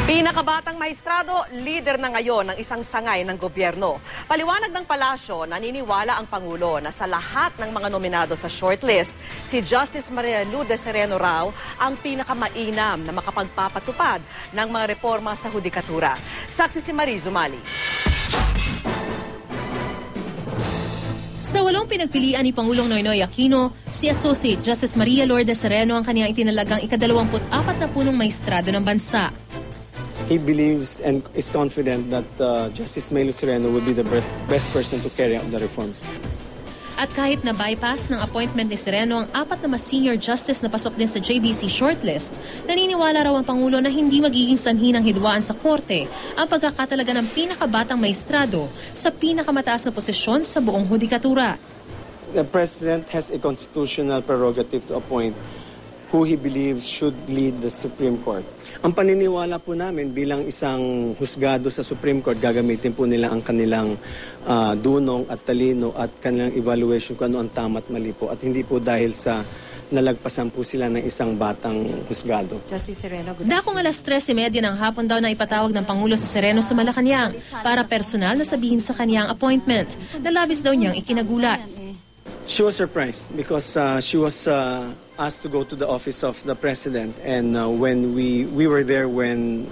Pinakabatang maestrado, leader na ngayon ng isang sangay ng gobyerno. Paliwanag ng palasyo, naniniwala ang Pangulo na sa lahat ng mga nominado sa shortlist, si Justice Maria Lourdes Sereno raw ang pinakamainam na makapagpapatupad ng mga reforma sa hudikatura. Saksi si Marie Zumali. Sa walong pinagpilian ni Pangulong Noynoy Aquino, si Associate Justice Maria Lourdes Sereno ang kaniyang itinalagang ika-24 na punong maestrado ng bansa. He believes and is confident that Justice Maria Sereno will be the best person to carry out the reforms. At kahit na bypass ng appointment ni Sereno ang 4 na mas senior justice na pasok din sa JBC shortlist, naniniwala raw ang Pangulo na hindi magiging sanhi ng hidwaan sa korte ang pagkakatalaga ng pinakabatang maestrado sa pinakamataas na posisyon sa buong hudikatura. The President has a constitutional prerogative to appoint who he believes should lead the Supreme Court. Ang paniniwala po namin bilang isang husgado sa Supreme Court, gagamitin po nila ang kanilang dunong at talino at kanilang evaluation kung ano ang tama at mali po. At hindi po dahil sa nalagpasan po sila ng isang batang husgado. Justice Sereno, Dakong alas 3:30 ng hapon daw na ipatawag ng Pangulo sa Sereno sa Malacanang para personal na sabihin sa kanyang appointment na labis daw niyang ikinagulat. She was surprised because she was asked to go to the office of the President, and when we were there when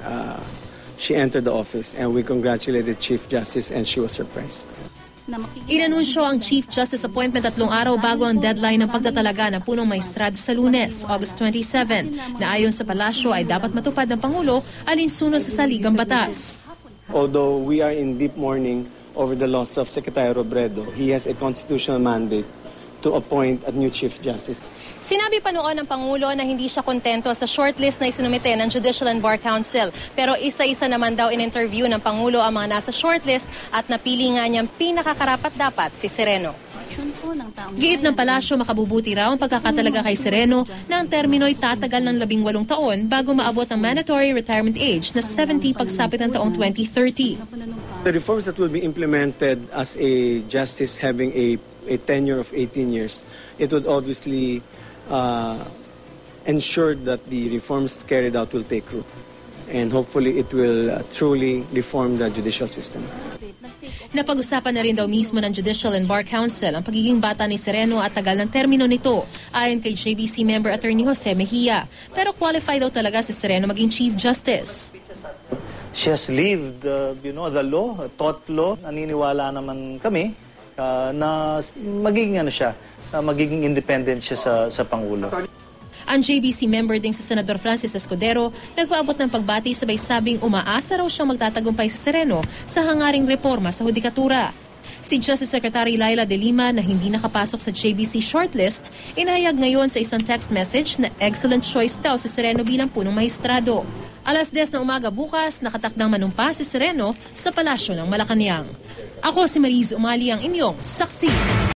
she entered the office, and we congratulated Chief Justice, and she was surprised. Inanunsyo ang Chief Justice appointment 3 araw bago ang deadline ng pagtatalaga ng punong maestrado sa Lunes, August 27, na ayon sa palasyo ay dapat matupad ng Pangulo alinsunod sa saligang batas. Although we are in deep mourning over the loss of Secretary Robredo, he has a constitutional mandate to appoint a new Chief Justice. Sinabi pa noon ng Pangulo na hindi siya kontento sa shortlist na isinumite ng Judicial and Bar Council. Pero isa-isa naman daw in-interview ng Pangulo ang mga nasa shortlist at napili nga niyang pinakakarapat-dapat si Sereno. Giit ng palasyo, makabubuti raw ang pagkakatalaga kay Sereno na ang termino'y tatagal ng 18 taon bago maabot ang mandatory retirement age na 70 pagsapit ng taong 2030. The reforms that will be implemented as a justice having a tenure of 18 years, it would obviously ensure that the reforms carried out will take root. And hopefully it will truly reform the judicial system. Napag-usapan na rin daw mismo ng Judicial and Bar Council ang pagiging bata ni Sereno at tagal ng termino nito, ayon kay JBC member Attorney Jose Mejia. Pero qualified daw talaga si Sereno maging Chief Justice. She has lived, the law, taught law. Naniniwala naman kami na magiging magiging independent siya sa Pangulo. Ang JBC member ding si Senador Francis Escudero nagpaabot ng pagbati sabay sabing umaasa raw siyang magtatagumpay si Sereno sa hangaring reforma sa hudikatura. Si Justice Secretary Laila De Lima na hindi nakapasok sa JBC shortlist, inahayag ngayon sa isang text message na excellent choice daw si Sereno bilang punong maestrado. Alas 10 na umaga bukas, nakatakdang manumpa si Sereno sa palasyo ng Malacanang. Ako si Marie Zumali, ang inyong saksi.